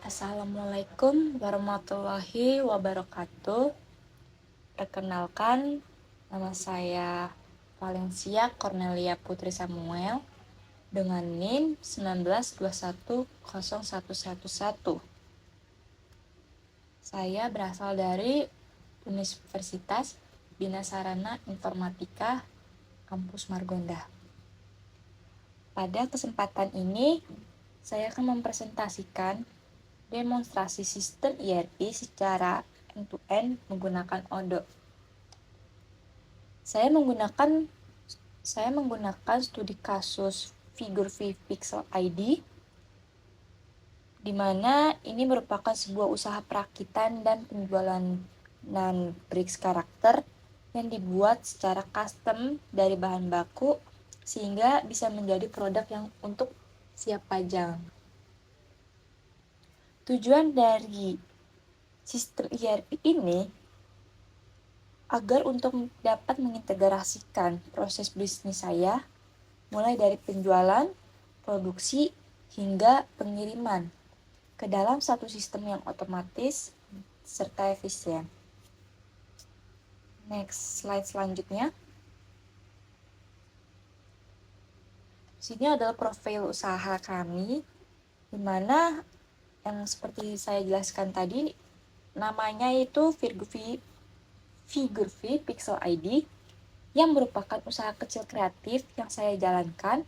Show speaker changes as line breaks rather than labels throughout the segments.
Assalamualaikum warahmatullahi wabarakatuh. Perkenalkan, nama saya Valencia Cornelia Putri Samuel dengan NIM 1921011. Saya berasal dari Universitas Bina Sarana Informatika Kampus Margonda. Pada kesempatan ini, saya akan mempresentasikan demonstrasi sistem ERP secara end-to-end menggunakan Odoo. Saya menggunakan studi kasus Figure V Pixel ID, di mana ini merupakan sebuah usaha perakitan dan penjualan non-bricks karakter yang dibuat secara custom dari bahan baku sehingga bisa menjadi produk yang untuk siap pajang. Tujuan dari sistem ERP ini agar untuk dapat mengintegrasikan proses bisnis saya mulai dari penjualan, produksi, hingga pengiriman ke dalam satu sistem yang otomatis serta efisien. Next slide selanjutnya. Sini adalah profil usaha kami, di mana yang seperti saya jelaskan tadi, namanya itu Figure V Pixel ID, yang merupakan usaha kecil kreatif yang saya jalankan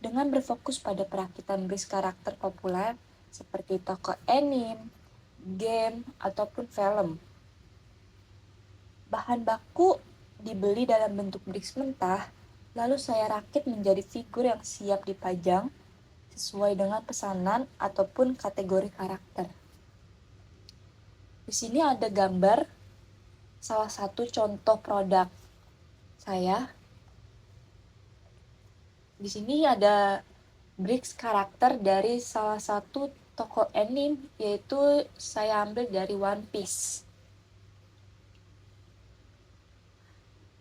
dengan berfokus pada perakitan bricks karakter populer seperti tokoh anime, game, ataupun film. Bahan baku dibeli dalam bentuk bricks mentah, lalu saya rakit menjadi figur yang siap dipajang sesuai dengan pesanan ataupun kategori karakter. Di sini ada gambar salah satu contoh produk saya. Di sini ada bricks karakter dari salah satu tokoh anime, yaitu saya ambil dari One Piece.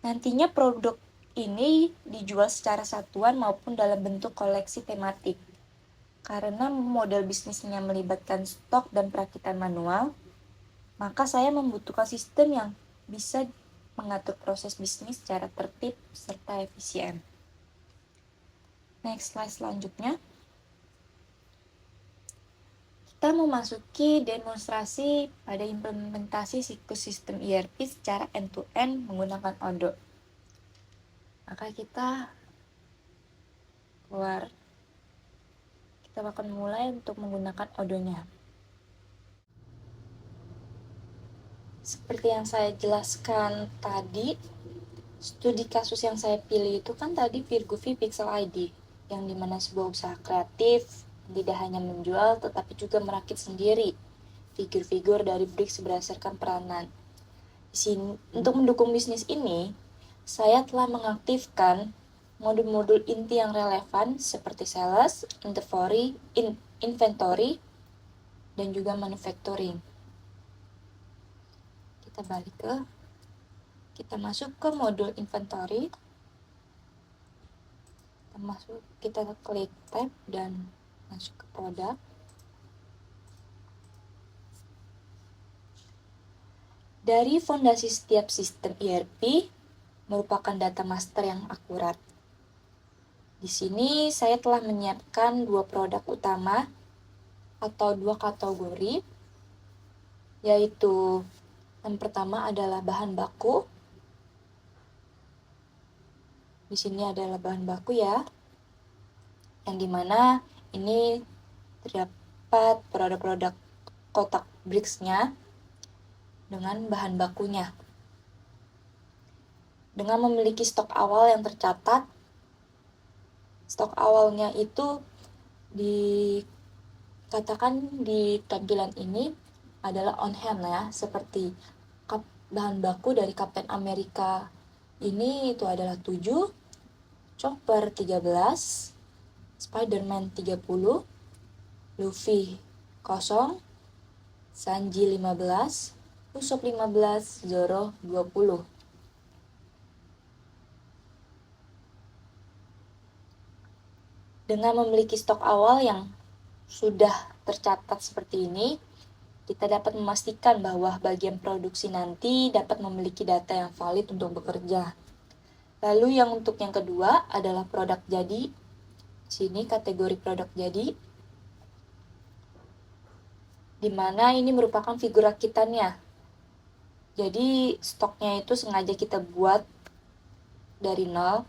Nantinya produk ini dijual secara satuan maupun dalam bentuk koleksi tematik. Karena model bisnisnya melibatkan stok dan perakitan manual, maka saya membutuhkan sistem yang bisa mengatur proses bisnis secara tertib serta efisien. Next slide selanjutnya. Kita memasuki demonstrasi pada implementasi siklus sistem ERP secara end-to-end menggunakan Odoo. Maka kita akan mulai untuk menggunakan Odoo-nya. Seperti yang saya jelaskan tadi, studi kasus yang saya pilih itu kan tadi Figure V Pixel ID, yang dimana sebuah usaha kreatif tidak hanya menjual tetapi juga merakit sendiri figur-figur dari bricks berdasarkan peranan. Untuk mendukung bisnis ini, saya telah mengaktifkan modul-modul inti yang relevan seperti sales, inventory, dan juga manufacturing. Kita masuk ke modul inventory. Kita klik tab dan masuk ke produk. Dari fondasi setiap sistem ERP merupakan data master yang akurat. Di sini saya telah menyiapkan dua produk utama atau dua kategori, yaitu yang pertama adalah bahan baku. Di sini adalah bahan baku ya, yang dimana ini terdapat produk-produk kotak bricks-nya dengan bahan bakunya. Dengan memiliki stok awal yang tercatat, stok awalnya itu dikatakan di tampilan ini adalah on hand ya, seperti bahan baku dari Captain America ini itu adalah 7, Chopper 13, Spider-Man 30, Luffy 0, Sanji 15, Usopp 15, Zoro 20. Dengan memiliki stok awal yang sudah tercatat seperti ini, kita dapat memastikan bahwa bagian produksi nanti dapat memiliki data yang valid untuk bekerja. Lalu yang untuk yang kedua adalah produk jadi. Sini kategori produk jadi, di mana ini merupakan figur rakitannya. Jadi stoknya itu sengaja kita buat dari nol,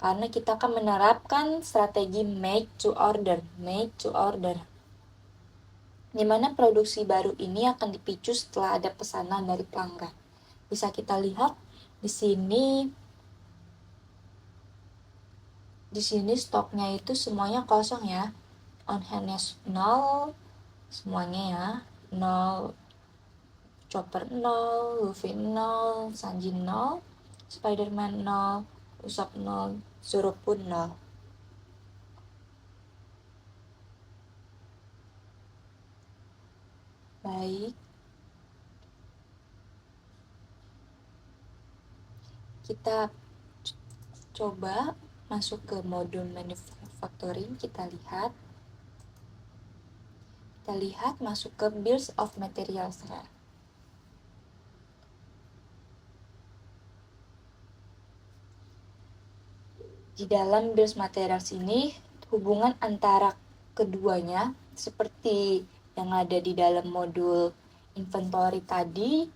karena kita akan menerapkan strategi make to order, di mana produksi baru ini akan dipicu setelah ada pesanan dari pelanggan. Bisa kita lihat di sini stoknya itu semuanya kosong ya. On hand-nya 0, semuanya ya. 0, Chopper 0, Luffy 0, Sanji 0, Spider-Man 0, Usopp 0, Zoro pun 0. Baik, kita coba masuk ke modul manufacturing. Kita lihat masuk ke bills of materials. Di dalam bills materials ini, hubungan antara keduanya seperti yang ada di dalam modul inventory tadi,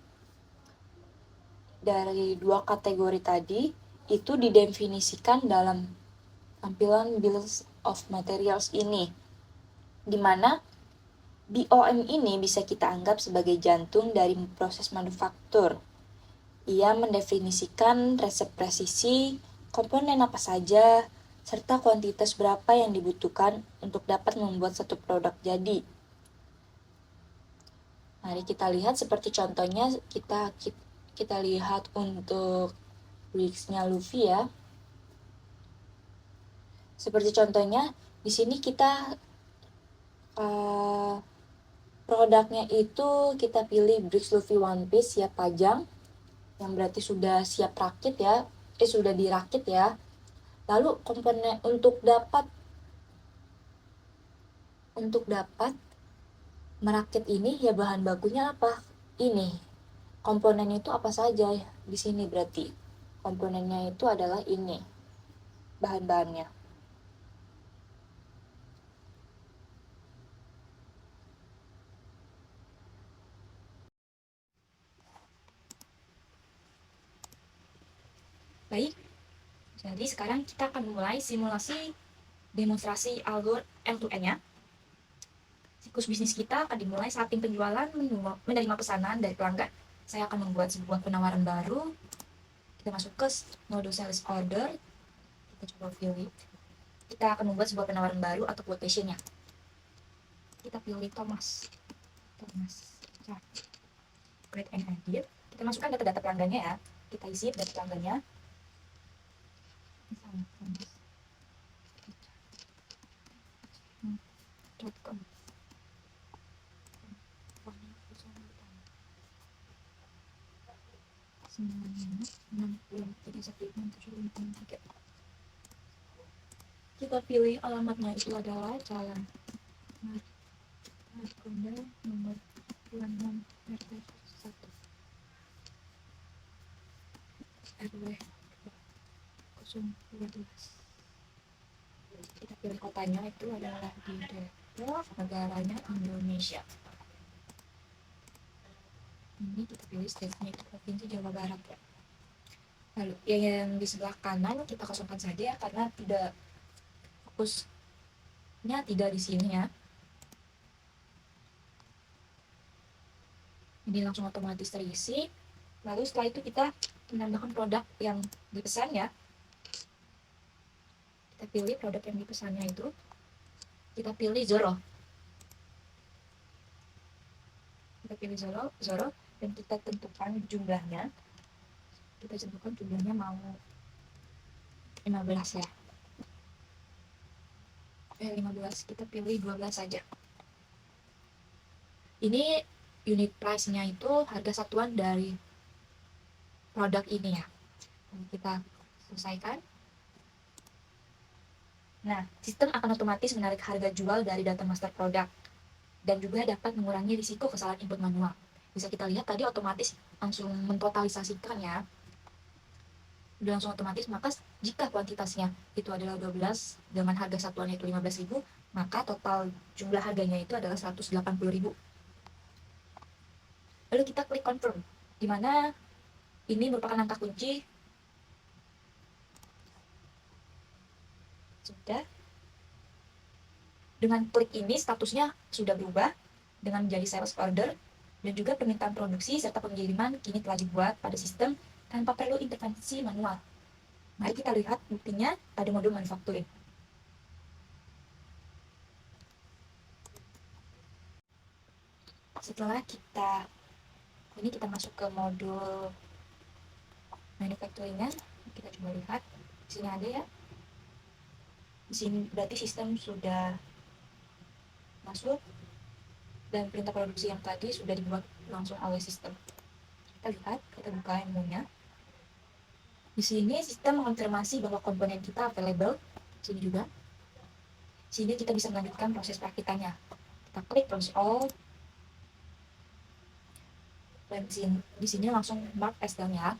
dari dua kategori tadi, itu didefinisikan dalam tampilan bills of materials ini, di mana BOM ini bisa kita anggap sebagai jantung dari proses manufaktur. Ia mendefinisikan resep presisi, komponen apa saja, serta kuantitas berapa yang dibutuhkan untuk dapat membuat satu produk jadi. Mari kita lihat seperti contohnya, kita lihat untuk Briggs-nya Luffy ya. Seperti contohnya, di sini kita produknya itu kita pilih Briggs Luffy One Piece siap pajang, yang berarti sudah siap rakit ya, sudah dirakit ya. Lalu komponen untuk dapat merakit ini ya bahan bakunya apa? Ini. Komponen itu apa saja di sini berarti? Komponennya itu adalah ini. Bahan-bahannya. Baik. Jadi sekarang kita akan mulai simulasi demonstrasi alur end-to-end-nya. Siklus bisnis kita akan dimulai saat tim penjualan menerima pesanan dari pelanggan. Saya akan membuat sebuah penawaran baru. Kita masuk ke modul sales order. Kita coba pilih. Kita akan membuat sebuah penawaran baru atau quotation-nya. Kita pilih Thomas. Create and edit. Kita masukkan data-data pelanggannya ya. Kita isi data pelanggannya. Misalnya Thomas.com. Kita pilih alamatnya itu adalah Jalan Margonda nomor 26 RT 1 RW 012. Kita pilih kotanya itu adalah di Depok, negaranya Indonesia. Ini kita pilih state-nya itu Provinsi Jawa Barat ya. Lalu yang di sebelah kanan kita kosongkan saja ya, karena tidak fokusnya tidak di sini ya. Ini langsung otomatis terisi. Lalu setelah itu kita menambahkan produk yang dipesan ya. Kita pilih produk yang dipesannya itu. Kita pilih Zoro. Dan kita tentukan jumlahnya. Kita tentukan jumlahnya mau 15 ya. 15, kita pilih 12 saja. Ini unit price-nya itu harga satuan dari produk ini ya. Kita selesaikan. Nah, sistem akan otomatis menarik harga jual dari data master produk. dan juga dapat mengurangi risiko kesalahan input manual. Bisa kita lihat tadi otomatis langsung mentotalisasikan ya, udah langsung otomatis. Maka jika kuantitasnya itu adalah 12 dengan harga satuannya itu 15.000, maka total jumlah harganya itu adalah 180.000. Lalu kita klik confirm, di mana ini merupakan angka kunci. Sudah. Dengan klik ini statusnya sudah berubah dengan menjadi sales order, dan juga permintaan produksi serta pengiriman kini telah dibuat pada sistem tanpa perlu intervensi manual. Mari kita lihat buktinya pada modul manufacturing. Setelah kita masuk ke modul manufacturing-nya, kita coba lihat. Di sini ada ya. Di sini berarti sistem sudah masuk dan perintah produksi yang tadi sudah dibuat langsung oleh sistem. Kita lihat, kita buka menunya. Di sini sistem mengonfirmasi bahwa komponen kita available. Di sini juga. Sehingga kita bisa melanjutkan proses perakitannya. Kita klik proses all. Dan di sini langsung mark as done ya.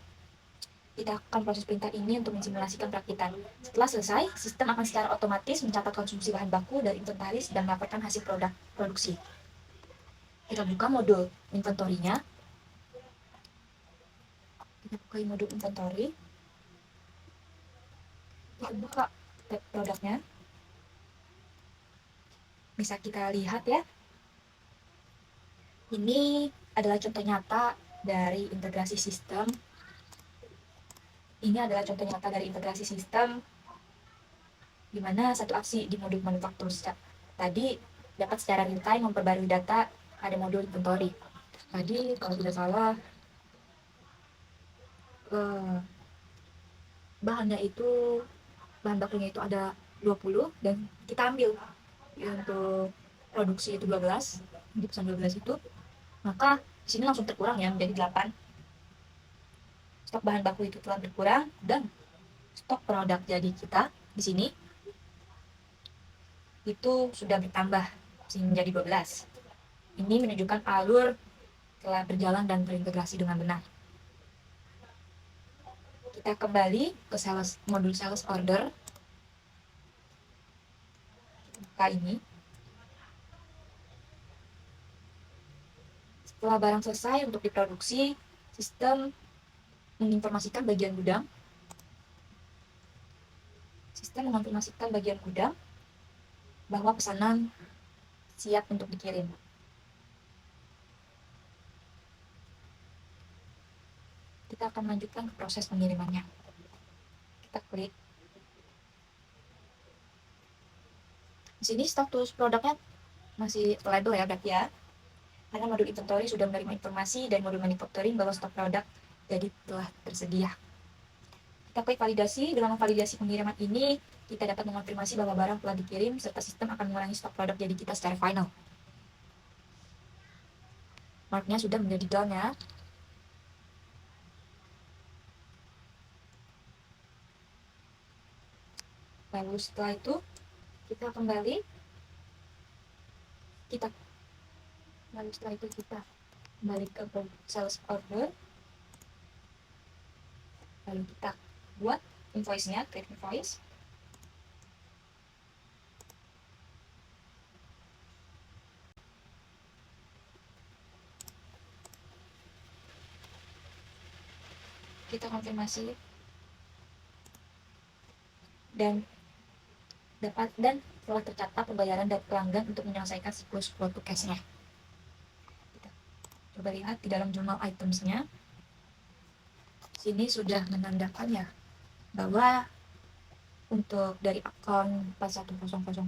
Kita akan proses perintah ini untuk mensimulasikan perakitan. Setelah selesai, sistem akan secara otomatis mencatat konsumsi bahan baku dari inventaris dan melaporkan hasil produksi. Kita buka modul inventory-nya. Kita buka modul inventory. Kita buka tab produknya. Bisa kita lihat ya. Ini adalah contoh nyata dari integrasi sistem. Di mana satu aksi di modul manufaktur tadi dapat secara real time memperbarui data pada modul inventory. Tadi kalau tidak salah bahan bakunya itu ada 20 dan kita ambil untuk produksi itu 12, di pesan 12 itu, maka di sini langsung terkurang ya menjadi 8. Stok bahan baku itu telah berkurang dan stok produk jadi kita di sini itu sudah bertambah menjadi 12. Ini menunjukkan alur telah berjalan dan berintegrasi dengan benar. Kita kembali ke modul sales order. Buka ini. Setelah barang selesai untuk diproduksi, sistem menginformasikan bagian gudang. Sistem mengonfirmasikan bagian gudang bahwa pesanan siap untuk dikirim. Kita akan melanjutkan ke proses pengirimannya. Kita klik. Di sini status produknya masih label ya berarti ya. Karena modul inventory sudah menerima informasi dan modul manufacturing bahwa stok produk jadi telah tersedia. Kita klik validasi. Dengan memvalidasi pengiriman ini, kita dapat mengonfirmasi bahwa barang telah dikirim serta sistem akan mengurangi stok produk jadi kita secara final. Marknya sudah menjadi done ya. Lalu setelah itu kita kembali ke sales order. Lalu kita buat invoice-nya, create invoice. Kita konfirmasi dan telah tercatat pembayaran dari pelanggan untuk menyelesaikan siklus flow to cash-nya. Kita coba lihat di dalam jurnal items-nya. Sini sudah menandakan ya bahwa untuk dari akun 41000010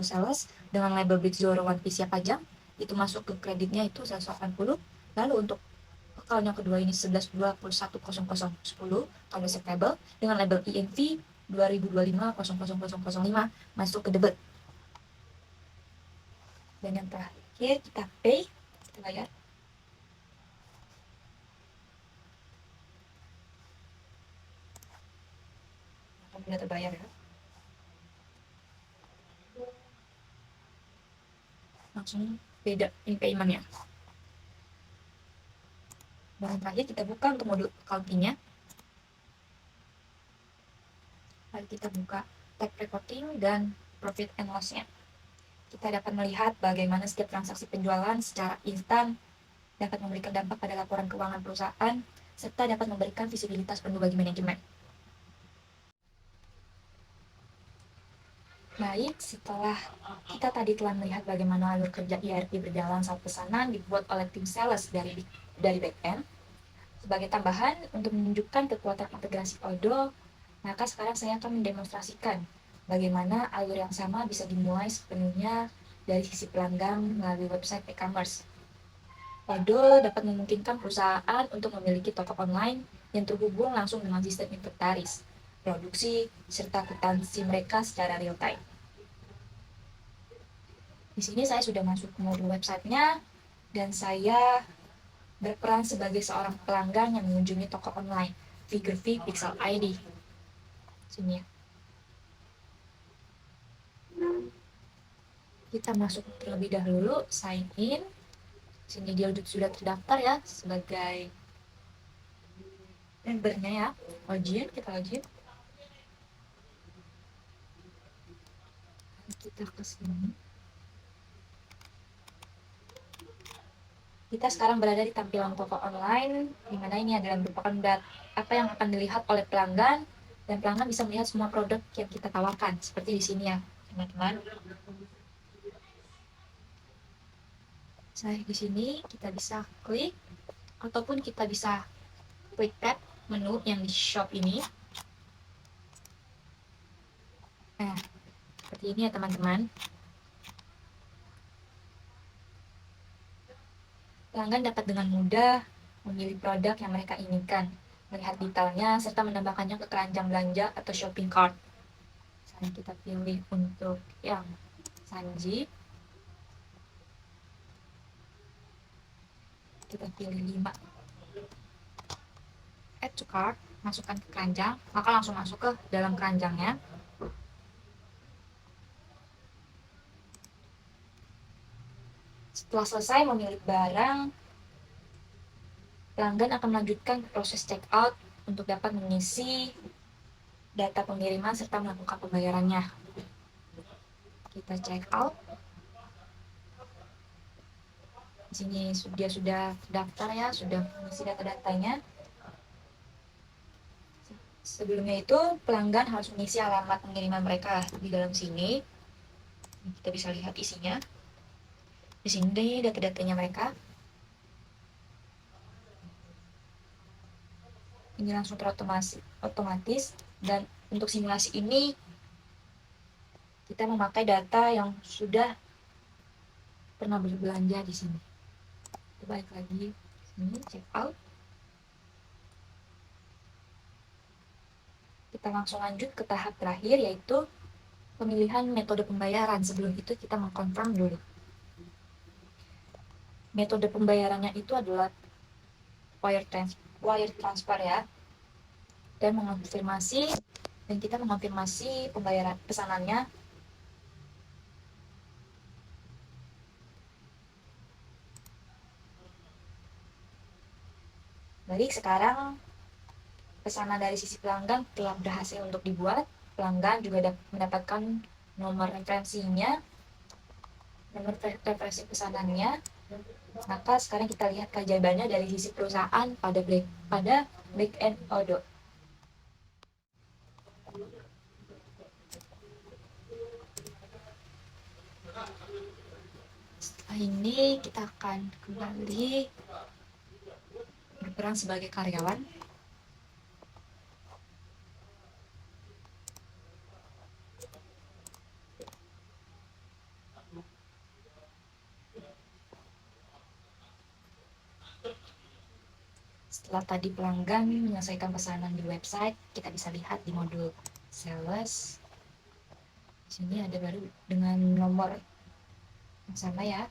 sales dengan label Bridge 01 siap pajang itu masuk ke kreditnya itu 180. Lalu untuk akun yang kedua ini 11/21/0010 account receivable dengan label INV 2025/0005 masuk ke debit. Dan yang terakhir kita pay, kita bayar. Sudah terbayar ya. Langsung beda ini paymentnya. Dan terakhir kita buka untuk modul accountingnya. Lalu kita buka tab reporting dan profit and loss-nya. Kita dapat melihat bagaimana setiap transaksi penjualan secara instan dapat memberikan dampak pada laporan keuangan perusahaan, serta dapat memberikan visibilitas penuh bagi manajemen. Baik, setelah kita tadi telah melihat bagaimana alur kerja ERP berjalan saat pesanan dibuat oleh tim sales dari back-end, sebagai tambahan untuk menunjukkan kekuatan integrasi Odoo, maka sekarang saya akan mendemonstrasikan bagaimana alur yang sama bisa dimulai sepenuhnya dari sisi pelanggan melalui website e-commerce. Odoo dapat memungkinkan perusahaan untuk memiliki toko online yang terhubung langsung dengan sistem inventaris, produksi, serta akuntansi mereka secara real time. Di sini saya sudah masuk ke modul websitenya dan saya berperan sebagai seorang pelanggan yang mengunjungi toko online Figure V Pixel ID. Sini ya. Kita masuk terlebih dahulu, sign in. Sini dia sudah terdaftar ya sebagai membernya ya. Login, kita login. Kita ke sini. Kita sekarang berada di tampilan toko online, di mana ini adalah merupakan apa yang akan dilihat oleh pelanggan, dan pelanggan bisa melihat semua produk yang kita tawarkan, seperti di sini ya, teman-teman. Saya di sini kita bisa klik, ataupun kita bisa klik tab menu yang di shop ini. Nah, seperti ini ya teman-teman. Pelanggan dapat dengan mudah memilih produk yang mereka inginkan, melihat detailnya, serta menambahkannya ke keranjang belanja atau shopping cart. Misalnya kita pilih untuk yang Sanji. Kita pilih 5. Add to cart, masukkan ke keranjang, maka langsung masuk ke dalam keranjangnya. Setelah selesai memilih barang, pelanggan akan melanjutkan proses checkout untuk dapat mengisi data pengiriman serta melakukan pembayarannya. Kita checkout. Di sini dia sudah daftar ya, sudah mengisi data-datanya. Sebelumnya itu pelanggan harus mengisi alamat pengiriman mereka di dalam sini. Kita bisa lihat isinya. Di sini data-datanya mereka. Ini langsung otomatis, dan untuk simulasi ini kita memakai data yang sudah pernah berbelanja di sini. Kita balik lagi ke sini, check out. Kita langsung lanjut ke tahap terakhir, yaitu pemilihan metode pembayaran. Sebelum itu kita mengkonfirm dulu. Metode pembayarannya itu adalah wire transfer ya, dan kita mengonfirmasi pembayaran pesanannya. Baik, sekarang pesanan dari sisi pelanggan telah berhasil untuk dibuat. Pelanggan juga mendapatkan nomor referensinya, nomor referensi pesanannya. Maka sekarang kita lihat keajaibannya dari sisi perusahaan pada back-end Odoo. Setelah ini kita akan kembali berperan sebagai karyawan. Setelah tadi pelanggan menyelesaikan pesanan di website, kita bisa lihat di modul sales. Di sini ada baru dengan nomor yang sama ya.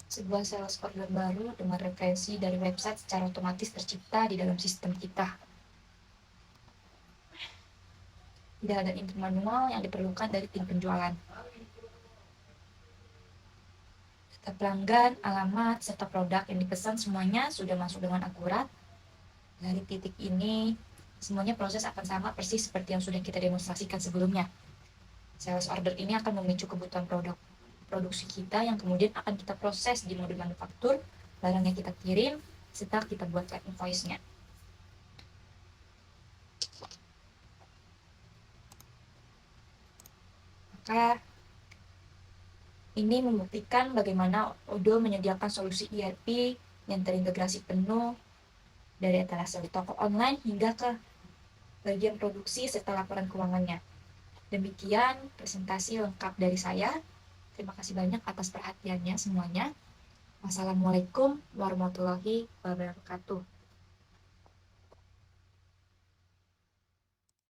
Sebuah sales order baru dengan referensi dari website secara otomatis tercipta di dalam sistem kita. Tidak ada input manual yang diperlukan dari tim penjualan. data pelanggan, alamat, serta produk yang dipesan semuanya sudah masuk dengan akurat. Dari titik ini, semuanya proses akan sama persis seperti yang sudah kita demonstrasikan sebelumnya. Sales order ini akan memicu kebutuhan produksi kita yang kemudian akan kita proses di mode manufaktur, barang yang kita kirim, serta kita buatkan invoice-nya. Maka ini membuktikan bagaimana Odoo menyediakan solusi ERP yang terintegrasi penuh dari etalase di toko online hingga ke bagian produksi serta laporan keuangannya. Demikian presentasi lengkap dari saya. Terima kasih banyak atas perhatiannya semuanya. Wassalamualaikum warahmatullahi wabarakatuh.